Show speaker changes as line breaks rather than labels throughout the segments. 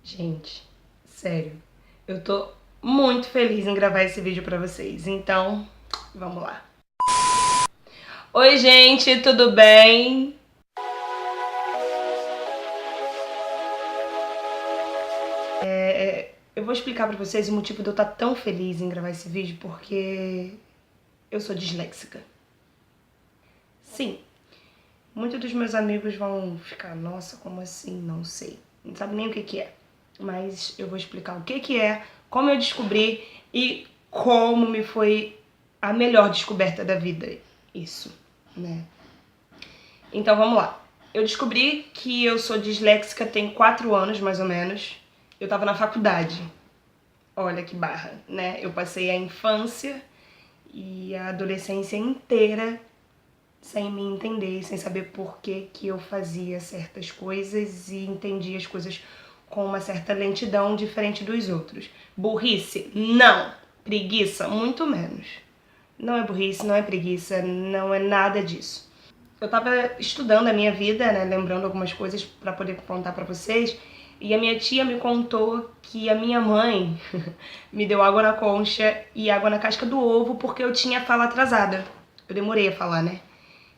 Gente, sério, eu tô muito feliz em gravar esse vídeo pra vocês, então vamos lá. Oi gente, tudo bem? Eu vou explicar pra vocês o motivo de eu estar tão feliz em gravar esse vídeo, porque eu sou disléxica. Sim, muitos dos meus amigos vão ficar, nossa, como assim? Não sei. Não sabe nem o que é. Mas eu vou explicar o que é, como eu descobri e como me foi a melhor descoberta da vida. Isso, né? Então vamos lá. Eu descobri que eu sou disléxica tem 4 anos, mais ou menos. Eu tava na faculdade. Olha que barra, né? Eu passei a infância e a adolescência inteira sem me entender, sem saber por que eu fazia certas coisas e entendia as coisas com uma certa lentidão diferente dos outros. Burrice? Não. Preguiça? Muito menos. Não é burrice, não é preguiça, não é nada disso. Eu tava estudando a minha vida, né, lembrando algumas coisas pra poder contar pra vocês, e a minha tia me contou que a minha mãe me deu água na concha e água na casca do ovo porque eu tinha fala atrasada. Eu demorei a falar, né?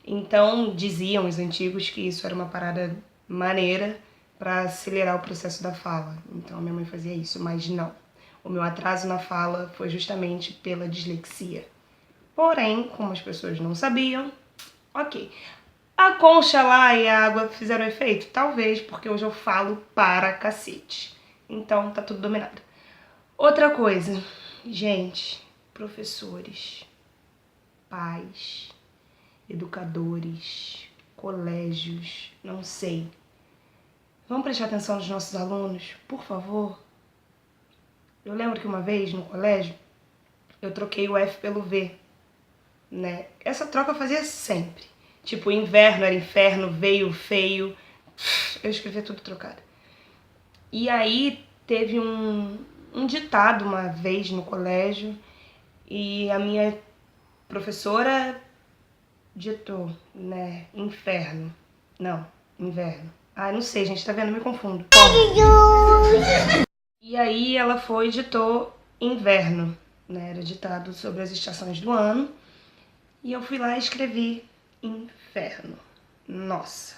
Então, diziam os antigos que isso era uma parada maneira para acelerar o processo da fala. Então, a minha mãe fazia isso, mas não. O meu atraso na fala foi justamente pela dislexia. Porém, como as pessoas não sabiam, ok. A concha lá e a água fizeram efeito? Talvez, porque hoje eu falo para cacete. Então, tá tudo dominado. Outra coisa, gente, professores, pais, educadores, colégios, não sei. Vamos prestar atenção nos nossos alunos, por favor? Eu lembro que uma vez no colégio eu troquei o F pelo V, né? Essa troca eu fazia sempre. Tipo, inverno era inferno, veio feio. Eu escrevia tudo trocado. E aí teve um ditado uma vez no colégio e a minha professora ditou, né? Inferno. Não, inverno. Ai, não sei, gente, tá vendo? Me confundo. E aí ela foi e ditou inverno, né? Era ditado sobre as estações do ano. E eu fui lá e escrevi inferno. Nossa,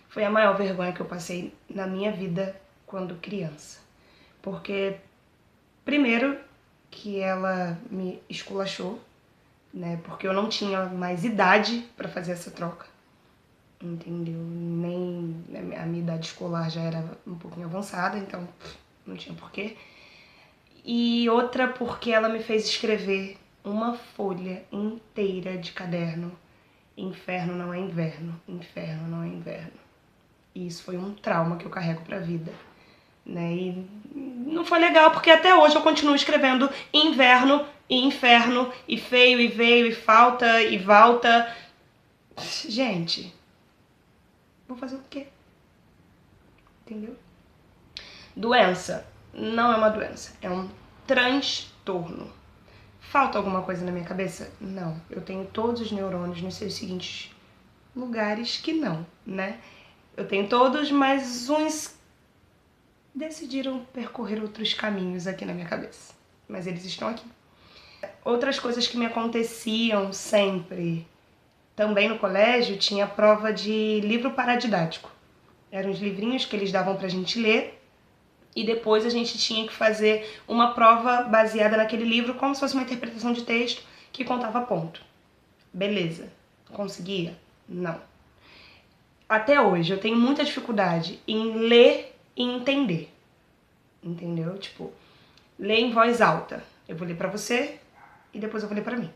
foi a maior vergonha que eu passei na minha vida quando criança. Porque, primeiro, que ela me esculachou, né? Porque eu não tinha mais idade pra fazer essa troca. Entendeu? Nem a minha idade escolar já era um pouquinho avançada, então não tinha porquê. E outra porque ela me fez escrever uma folha inteira de caderno. Inferno não é inverno, inferno não é inverno. E isso foi um trauma que eu carrego pra vida, né? E não foi legal porque até hoje eu continuo escrevendo inverno e inferno e feio e veio e falta e volta. Gente, vou fazer o quê? Entendeu? Doença não é uma doença, é um transtorno. Falta alguma coisa na minha cabeça? Não. Eu tenho todos os neurônios nos seus seguintes lugares que não, né? Eu tenho todos, mas uns decidiram percorrer outros caminhos aqui na minha cabeça. Mas eles estão aqui. Outras coisas que me aconteciam sempre, também no colégio, tinha prova de livro paradidático. Eram os livrinhos que eles davam pra gente ler e depois a gente tinha que fazer uma prova baseada naquele livro, como se fosse uma interpretação de texto que contava ponto. Beleza. Conseguia? Não. Até hoje eu tenho muita dificuldade em ler e entender. Entendeu? Tipo, ler em voz alta. Eu vou ler pra você e depois eu vou ler pra mim.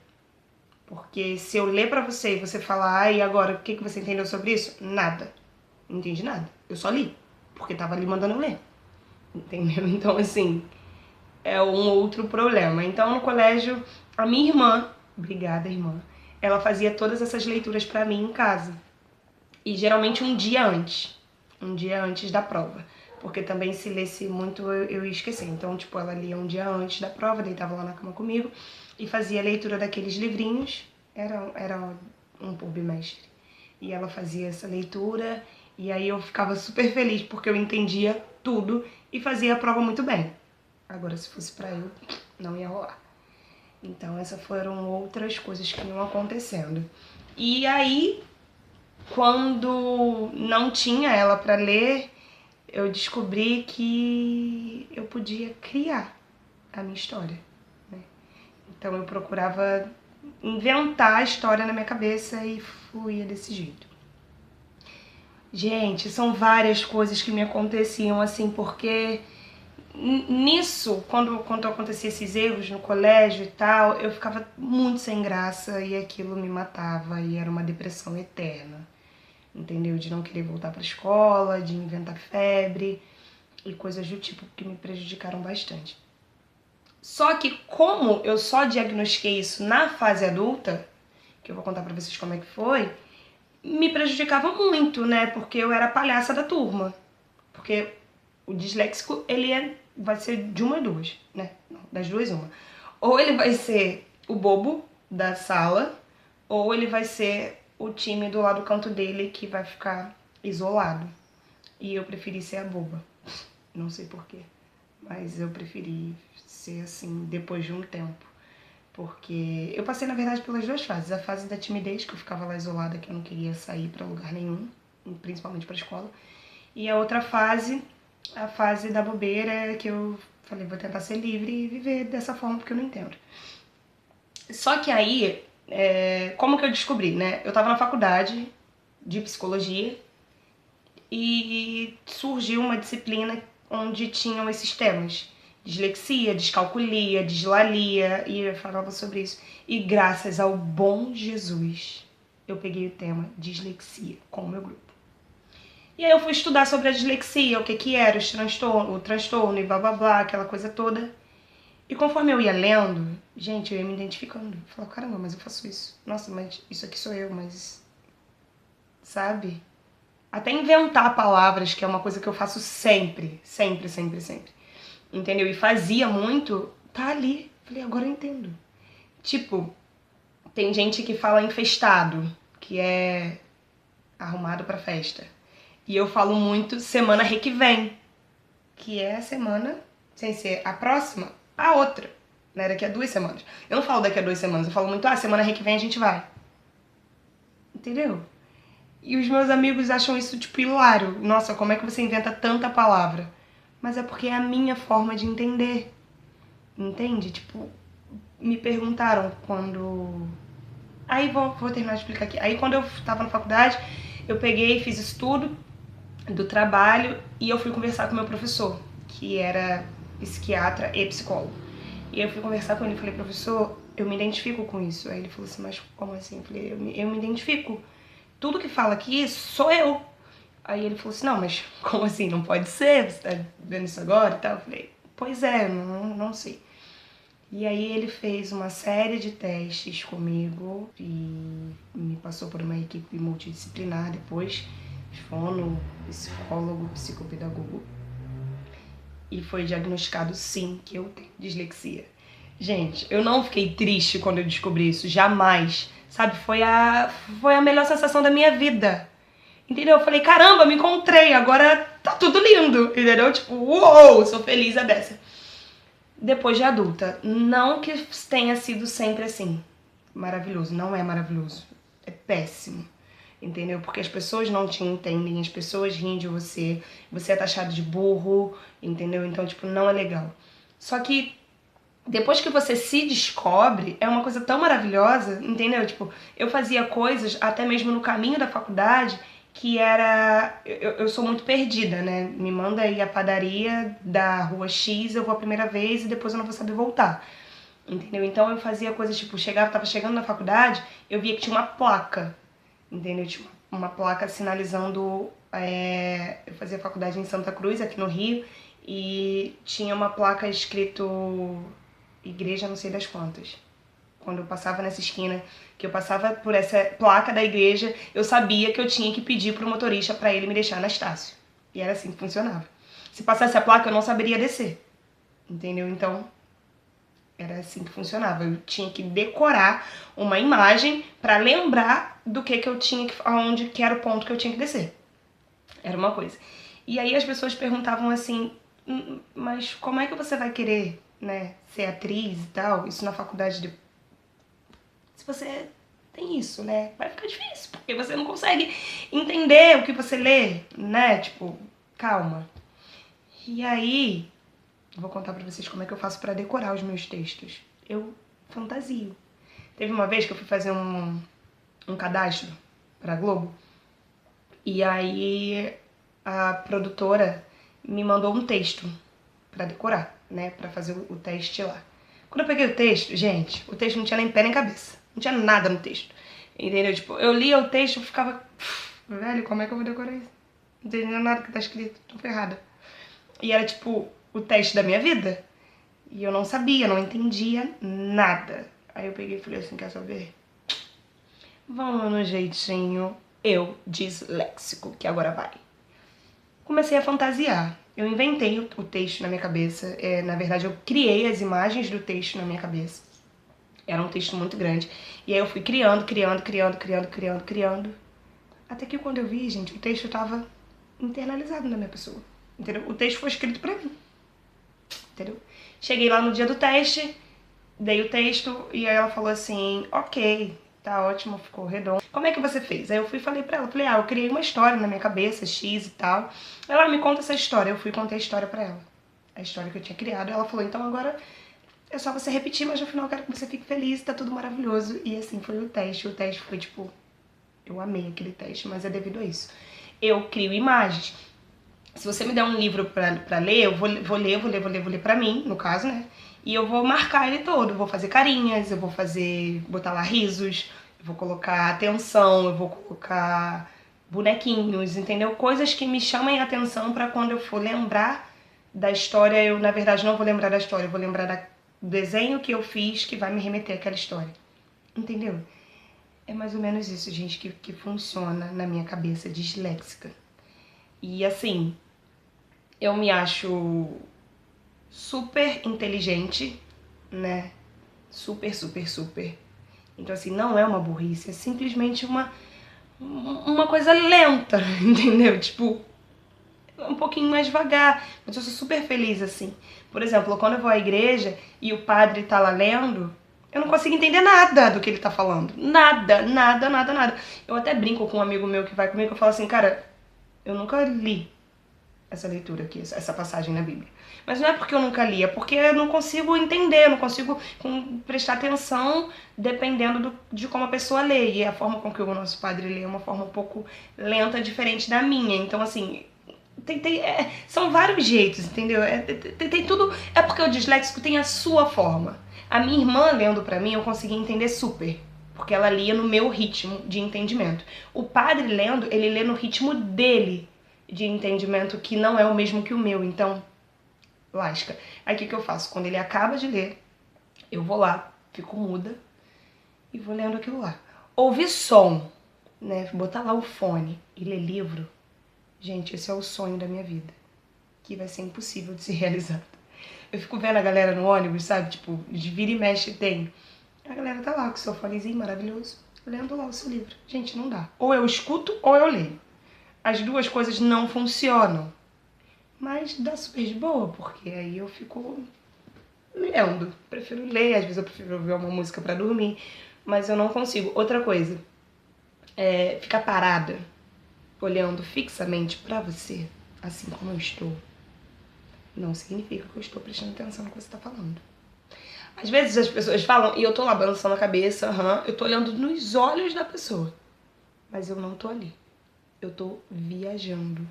Porque se eu ler pra você e você falar, e agora, o que você entendeu sobre isso? Nada. Não entendi nada. Eu só li, porque tava ali mandando eu ler. Entendeu? Então, assim, é um outro problema. Então, no colégio, a minha irmã, obrigada, irmã, ela fazia todas essas leituras pra mim em casa. E geralmente um dia antes da prova. Porque também se lesse muito eu ia esquecer. Então, tipo, ela lia um dia antes da prova, deitava lá na cama comigo e fazia a leitura daqueles livrinhos. Era um por bimestre. E ela fazia essa leitura e aí eu ficava super feliz porque eu entendia tudo e fazia a prova muito bem. Agora, se fosse pra eu, não ia rolar. Então, essas foram outras coisas que iam acontecendo. E aí, quando não tinha ela pra ler, eu descobri que eu podia criar a minha história, né? Então, eu procurava inventar a história na minha cabeça e fluía desse jeito. Gente, são várias coisas que me aconteciam assim, porque nisso, quando acontecia esses erros no colégio e tal, eu ficava muito sem graça e aquilo me matava e era uma depressão eterna, entendeu? De não querer voltar pra escola, de inventar febre e coisas do tipo que me prejudicaram bastante. Só que como eu só diagnostiquei isso na fase adulta, que eu vou contar pra vocês como é que foi, me prejudicava muito, né? Porque eu era a palhaça da turma. Porque o disléxico, vai ser de uma e duas, né? Não, das duas, uma. Ou ele vai ser o bobo da sala, ou ele vai ser o tímido lá do canto dele que vai ficar isolado. E eu preferi ser a boba. Não sei porquê, mas eu preferi ser assim depois de um tempo. Porque eu passei, na verdade, pelas duas fases. A fase da timidez, que eu ficava lá isolada, que eu não queria sair pra lugar nenhum, principalmente pra escola. E a outra fase, a fase da bobeira, que eu falei, vou tentar ser livre e viver dessa forma, porque eu não entendo. Só que aí, como que eu descobri, né? Eu tava na faculdade de psicologia e surgiu uma disciplina onde tinham esses temas. Dislexia, descalculia, dislalia, e eu falava sobre isso. E graças ao bom Jesus, eu peguei o tema dislexia com o meu grupo. E aí eu fui estudar sobre a dislexia, o que que era, o transtorno e blá blá blá, aquela coisa toda. E conforme eu ia lendo, gente, eu ia me identificando. Eu falava, caramba, mas eu faço isso. Nossa, mas isso aqui sou eu, mas... Sabe? Até inventar palavras, que é uma coisa que eu faço sempre, sempre, sempre, sempre. Entendeu? E fazia muito, tá ali. Falei, agora eu entendo. Tipo, tem gente que fala infestado, que é arrumado pra festa. E eu falo muito semana que vem, que é a semana, sem ser a próxima, a outra, né? Daqui a 2 semanas. Eu não falo daqui a 2 semanas, eu falo muito, semana que vem a gente vai. Entendeu? E os meus amigos acham isso, tipo, hilário. Nossa, como é que você inventa tanta palavra? Mas é porque é a minha forma de entender. Entende? Tipo, me perguntaram quando... Aí vou terminar de explicar aqui. Aí quando eu tava na faculdade, eu peguei e fiz isso tudo do trabalho e eu fui conversar com o meu professor, que era psiquiatra e psicólogo. E eu fui conversar com ele e falei, professor, eu me identifico com isso. Aí ele falou assim, mas como assim? Eu falei, eu me identifico. Tudo que fala aqui sou eu. Aí ele falou assim, não, mas como assim? Não pode ser? Você tá vendo isso agora e tal? Eu falei, pois é, não sei. E aí ele fez uma série de testes comigo e me passou por uma equipe multidisciplinar depois, fono, psicólogo, psicopedagogo. E foi diagnosticado sim que eu tenho dislexia. Gente, eu não fiquei triste quando eu descobri isso, jamais. Sabe, foi a melhor sensação da minha vida. Entendeu? Eu falei, caramba, me encontrei, agora tá tudo lindo, entendeu? Tipo, uou, sou feliz a beça. Depois de adulta, não que tenha sido sempre assim, maravilhoso, não é maravilhoso, é péssimo, entendeu? Porque as pessoas não te entendem, as pessoas riem de você, você é taxado de burro, entendeu? Então, tipo, não é legal. Só que depois que você se descobre, é uma coisa tão maravilhosa, entendeu? Tipo, eu fazia coisas, até mesmo no caminho da faculdade, que era... Eu sou muito perdida, né? Me manda aí a padaria da rua X, eu vou a primeira vez e depois eu não vou saber voltar. Entendeu? Então eu fazia coisas tipo, tava chegando na faculdade, eu via que tinha uma placa, entendeu? Tinha uma placa sinalizando... eu fazia faculdade em Santa Cruz, aqui no Rio, e tinha uma placa escrito igreja não sei das quantas. Quando eu passava nessa esquina, que eu passava por essa placa da igreja, eu sabia que eu tinha que pedir pro motorista pra ele me deixar na Estácio. E era assim que funcionava. Se passasse a placa, eu não saberia descer. Entendeu? Então, era assim que funcionava. Eu tinha que decorar uma imagem pra lembrar do que eu tinha que... aonde que era o ponto que eu tinha que descer. Era uma coisa. E aí as pessoas perguntavam assim, mas como é que você vai querer, né, ser atriz e tal, isso na faculdade de... Se você tem isso, né, vai ficar difícil, porque você não consegue entender o que você lê, né, tipo, calma. E aí, vou contar pra vocês como é que eu faço pra decorar os meus textos. Eu fantasio. Teve uma vez que eu fui fazer um cadastro pra Globo, e aí a produtora me mandou um texto pra decorar, né, pra fazer o teste lá. Quando eu peguei o texto, gente, o texto não tinha nem pé nem cabeça, não tinha nada no texto, entendeu? Tipo, eu lia o texto e ficava, velho, como é que eu vou decorar isso? Não entendendo nada que tá escrito, tô ferrada. E era tipo o teste da minha vida, e eu não sabia, não entendia nada. Aí eu peguei e falei assim, quer saber? Vamos no jeitinho eu disléxico, que agora vai. Comecei a fantasiar. Eu inventei o texto na minha cabeça. Na verdade, eu criei as imagens do texto na minha cabeça. Era um texto muito grande. E aí eu fui criando. Até que quando eu vi, gente, o texto tava internalizado na minha pessoa. Entendeu? O texto foi escrito pra mim. Entendeu? Cheguei lá no dia do teste, dei o texto e aí ela falou assim, ok, tá ótimo, ficou redondo. Como é que você fez? Aí eu fui e falei pra ela, eu criei uma história na minha cabeça, X e tal. Ela me conta essa história, eu fui e contei a história pra ela. A história que eu tinha criado. Ela falou, então agora é só você repetir, mas no final eu quero que você fique feliz, tá tudo maravilhoso. E assim foi o teste. O teste foi tipo, eu amei aquele teste, mas é devido a isso. Eu crio imagens. Se você me der um livro pra ler, eu vou ler pra mim, no caso, né? E eu vou marcar ele todo, eu vou fazer carinhas, eu vou botar lá risos, eu vou colocar atenção, eu vou colocar bonequinhos, entendeu? Coisas que me chamem a atenção pra quando eu for lembrar da história, eu na verdade não vou lembrar da história, eu vou lembrar do desenho que eu fiz que vai me remeter àquela história. Entendeu? É mais ou menos isso, gente, que funciona na minha cabeça disléxica. E assim, eu me acho super inteligente, né? Super. Então assim, não é uma burrice, é simplesmente uma coisa lenta, entendeu? Tipo, um pouquinho mais devagar, mas eu sou super feliz assim. Por exemplo, quando eu vou à igreja e o padre tá lá lendo, eu não consigo entender nada do que ele tá falando. Nada. Eu até brinco com um amigo meu que vai comigo, eu falo assim, cara, eu nunca li essa leitura aqui, essa passagem na Bíblia. Mas não é porque eu nunca li, é porque eu não consigo entender, eu não consigo prestar atenção dependendo de como a pessoa lê. E a forma com que o nosso padre lê é uma forma um pouco lenta, diferente da minha. Então, assim, são vários jeitos, entendeu? Tem tudo. É porque o disléxico tem a sua forma. A minha irmã lendo pra mim, eu conseguia entender super. Porque ela lia no meu ritmo de entendimento. O padre lendo, ele lê no ritmo dele de entendimento, que não é o mesmo que o meu, então, lasca. Aí o que eu faço? Quando ele acaba de ler, eu vou lá, fico muda e vou lendo aquilo lá. Ouvir som, né? Botar lá o fone e ler livro, gente, esse é o sonho da minha vida, que vai ser impossível de ser realizado. Eu fico vendo a galera no ônibus, sabe? Tipo, de vira e mexe tem. A galera tá lá com o seu fonezinho maravilhoso, lendo lá o seu livro. Gente, não dá. Ou eu escuto ou eu leio. As duas coisas não funcionam. Mas dá super de boa, porque aí eu fico lendo. Prefiro ler, às vezes eu prefiro ouvir uma música pra dormir, mas eu não consigo. Outra coisa, ficar parada, olhando fixamente pra você, assim como eu estou, não significa que eu estou prestando atenção no que você tá falando. Às vezes as pessoas falam, e eu tô lá balançando a cabeça, eu tô olhando nos olhos da pessoa, mas eu não tô ali. Eu tô viajando.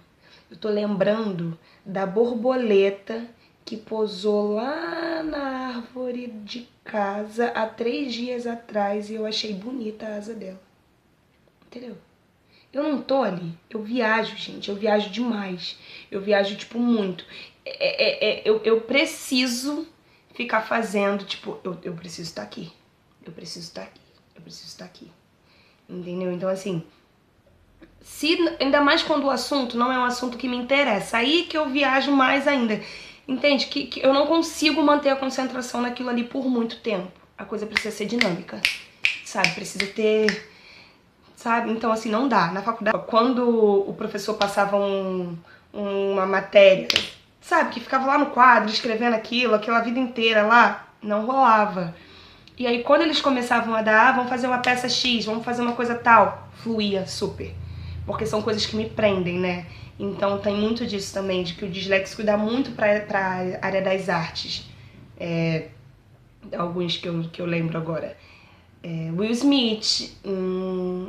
Eu tô lembrando da borboleta que pousou lá na árvore de casa há 3 dias atrás e eu achei bonita a asa dela. Entendeu? Eu não tô ali. Eu viajo, gente. Eu viajo demais. Eu viajo, tipo, muito. Eu preciso ficar fazendo, tipo, eu preciso estar aqui. Eu preciso estar aqui. Eu preciso estar aqui. Entendeu? Então, assim, ainda mais quando o assunto não é um assunto que me interessa, aí que eu viajo mais ainda. Entende? Que eu não consigo manter a concentração naquilo ali por muito tempo. A coisa precisa ser dinâmica, sabe? Precisa ter, sabe? Então, assim, não dá. Na faculdade, quando o professor passava uma matéria, sabe, que ficava lá no quadro escrevendo aquilo, aquela vida inteira lá, não rolava. E aí quando eles começavam a dar, vamos fazer uma peça X, vamos fazer uma coisa tal, fluía super. Porque são coisas que me prendem, né? Então tem muito disso também, de que o disléxico dá muito pra área das artes. Alguns que eu lembro agora. Will Smith,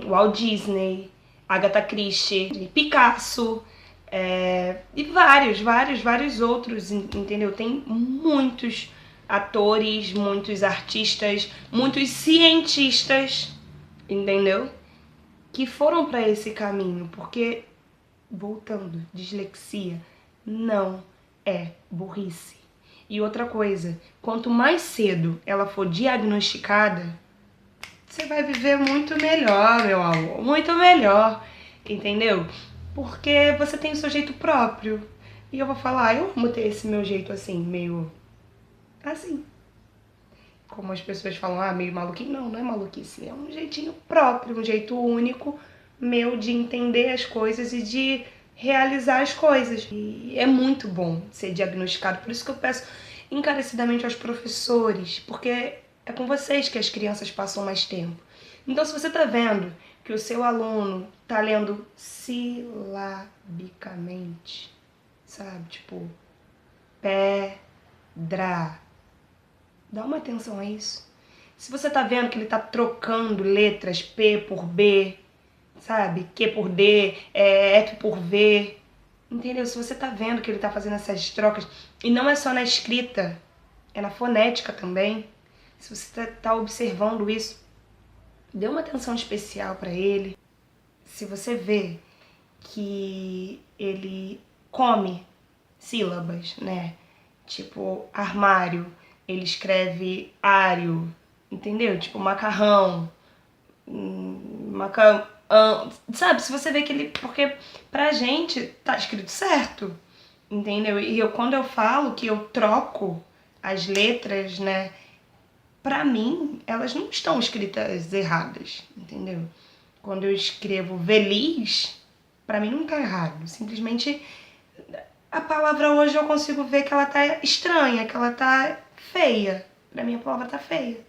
Walt Disney, Agatha Christie, Picasso, e vários outros, entendeu? Tem muitos atores, muitos artistas, muitos cientistas, entendeu? Que foram para esse caminho, porque, voltando, dislexia não é burrice. E outra coisa, quanto mais cedo ela for diagnosticada, você vai viver muito melhor, meu amor, muito melhor, entendeu? Porque você tem o seu jeito próprio. E eu vou falar, eu amo ter esse meu jeito assim, meio assim. Como as pessoas falam, meio maluquinho. Não, não é maluquice, é um jeitinho próprio, um jeito único meu de entender as coisas e de realizar as coisas. E é muito bom ser diagnosticado, por isso que eu peço encarecidamente aos professores, porque é com vocês que as crianças passam mais tempo. Então, se você tá vendo que o seu aluno tá lendo silabicamente, sabe? Tipo, pedra. Dá uma atenção a isso. Se você tá vendo que ele tá trocando letras P por B, sabe? Q por D, F por V, entendeu? Se você tá vendo que ele tá fazendo essas trocas, e não é só na escrita, é na fonética também. Se você tá observando isso, dê uma atenção especial para ele. Se você vê que ele come sílabas, né? Tipo, armário, ele escreve ário, entendeu? Tipo, macarrão, macarrão, sabe? Se você vê que ele... Porque pra gente tá escrito certo, entendeu? E quando eu falo que eu troco as letras, né? Pra mim, elas não estão escritas erradas, entendeu? Quando eu escrevo feliz, pra mim não tá errado. Simplesmente a palavra hoje eu consigo ver que ela tá estranha, que ela tá feia. Pra mim a palavra tá feia.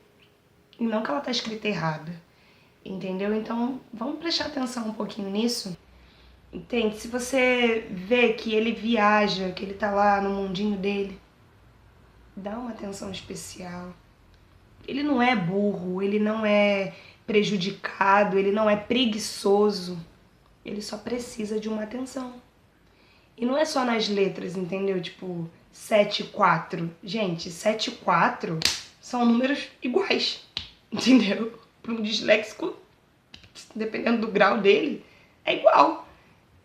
E não que ela tá escrita errada. Entendeu? Então vamos prestar atenção um pouquinho nisso. Entende? Se você vê que ele viaja, que ele tá lá no mundinho dele, dá uma atenção especial. Ele não é burro, ele não é prejudicado, ele não é preguiçoso. Ele só precisa de uma atenção. E não é só nas letras, entendeu? Tipo, 7 e 4. Gente, 7 e 4 são números iguais, entendeu? Para um disléxico, dependendo do grau dele, é igual,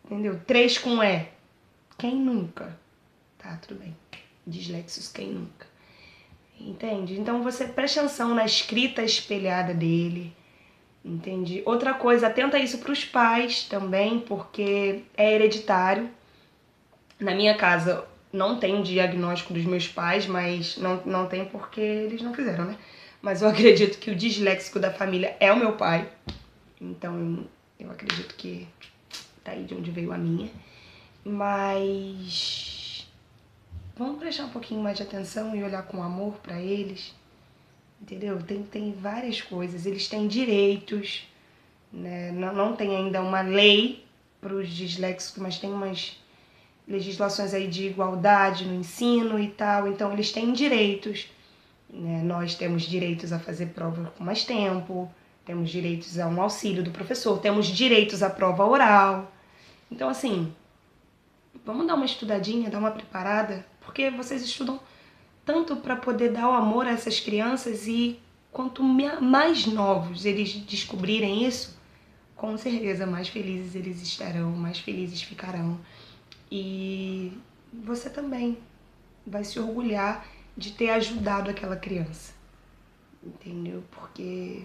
entendeu? 3 com E. Quem nunca? Tá, tudo bem. Disléxicos, quem nunca? Entende? Então você presta atenção na escrita espelhada dele, entende? Outra coisa, atenta isso para os pais também, porque é hereditário. Na minha casa não tem diagnóstico dos meus pais, mas não tem porque eles não fizeram, né? Mas eu acredito que o disléxico da família é o meu pai. Então eu acredito que tá aí de onde veio a minha. Mas vamos prestar um pouquinho mais de atenção e olhar com amor pra eles. Entendeu? Tem várias coisas. Eles têm direitos, né? Não tem ainda uma lei para os disléxicos, mas tem umas legislações aí de igualdade no ensino e tal, então eles têm direitos, né? Nós temos direitos a fazer prova com mais tempo, temos direitos a um auxílio do professor, temos direitos à prova oral. Então, assim, vamos dar uma estudadinha, dar uma preparada, porque vocês estudam tanto para poder dar o amor a essas crianças e quanto mais novos eles descobrirem isso, com certeza mais felizes eles estarão, mais felizes ficarão. E você também vai se orgulhar de ter ajudado aquela criança, entendeu? Porque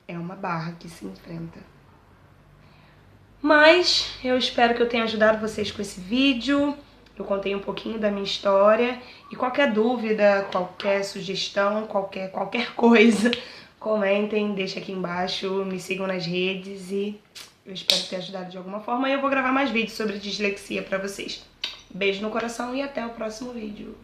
é uma barra que se enfrenta. Mas eu espero que eu tenha ajudado vocês com esse vídeo. Eu contei um pouquinho da minha história. E qualquer dúvida, qualquer sugestão, qualquer coisa, comentem, deixem aqui embaixo, me sigam nas redes e Eu espero ter ajudado de alguma forma e eu vou gravar mais vídeos sobre dislexia pra vocês. Beijo no coração e até o próximo vídeo.